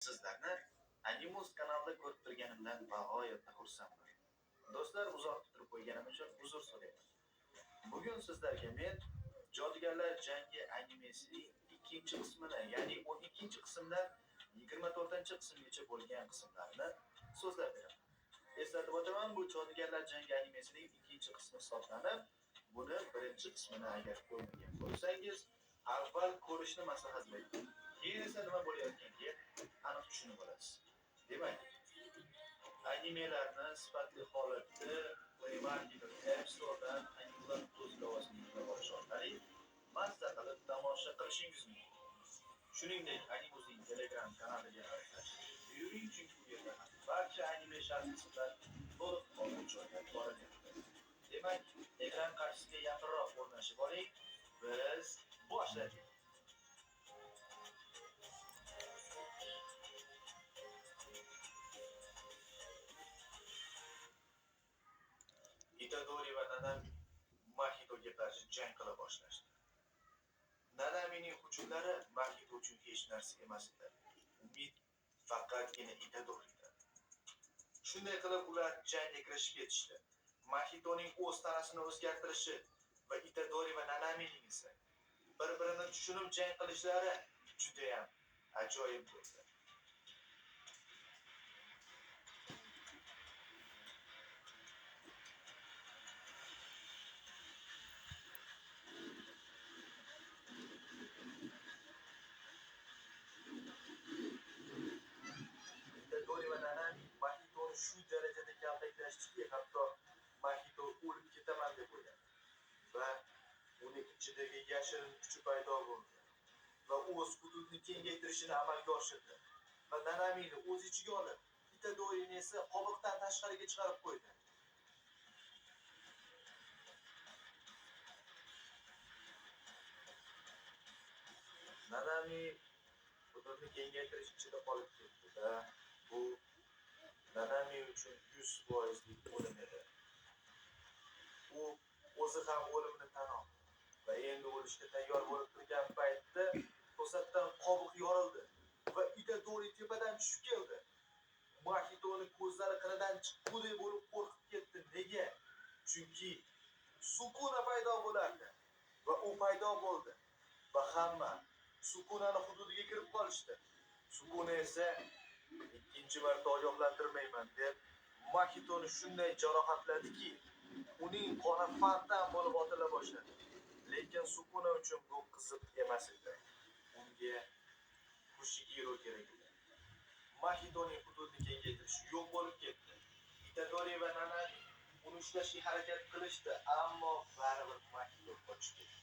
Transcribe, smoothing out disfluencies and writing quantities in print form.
Sizlarni Animus kanalida ko'rib turganimdan bag'oyatda xursandman. Do'stlar, uzoq kuttirib qo'yganim uchun uzr so'rayman. Bugun sizlarga men Jodugarlar jangi animesining ikkinchi qismini, ya'ni 12-qismdan 24-qismgacha bo'lgan qismlarni so'zlab beraman. Eslatib o'taman, bu Jodugarlar jangi animesining ikkinchi qismi hisoblanib, buni birinchi qismini agar ko'rmagan bo'lsangiz, avval ko'rishni maslahat beraman. Keyin esa nima bo'layotganiga aniq tushunib olasiz. Demak, animelarni sifatli holatda Playmarket App Store'dan animelar o'z lavozimiga yuklab olish orqali mazza qilib tomosha qilishingiz mumkin. Shuningdek, Animusning Telegram kanaliga ham tashrif buyuring, chunki u yerda barcha anime sharh-qismlar to'liq holda joylab borilyapti. Demak, ekran qarshisiga yaqinroq o'rnashib oling. Biz boshladik. Itadori va Nanami Mahitoga qarshi jang qila boshlashdi. Nanamining hujumlari Mahito uchun hech narsa emas edi. Umid faqatgina Itadoridan. Shunday qilib ular jangga kirishib ketishdi. Mahitoning o'z tanasini o'zgartirishi va Itadori va Nanamining esa bir-birini tushunib jang qilishlari juda ham ajoyib bo'ldi. Itadori va Nanami Mahitoni shu darajada kaltaklashdiki, hatto Mahito o'lib ketaman deb o'yladi. Va uning ichidagi yashirin kuchi paydo bo'ldi. Va o'z hududini kengaytirishini amalga oshirdi. Va Nanamini o'z ichiga olib, Itadorini esa qobiqdan tashqariga chiqarib qo'ydi. Nanami hududni kengaytirish ichida qolib ketdi-da, bu Nanami uchun 100% o'lim edi. U o'zi ham o'limni tan oldi va endi o'lishga tayyor bo'lib turgan paytda to'satdan qobiq yorildi va Itadori tepadan tushib keldi. Mahitoni ko'zlari qinidan chiqqudek bo'lib qo'rqib ketdi. Nega? Chunki Sukuna paydo bo'lardi va u paydo bo'ldi va hamma Sukunani hududiga kirib qolishdi. Sukuna esa ikkinchi marta ogohlantirmayman deb Mahitoni shunday jarohatladiki, uning qoni fontan bo'lib otila boshladi. Lekin Sukuna uchun bu qiziq emas edi. Unga Fushigiro kerak edi. Mahitoning hududini kengaytirish yo'q bo'lib ketdi. Itadori va Nanami uni ushlashga harakat qilishdi, ammo baribir Mahito qochib ketdi.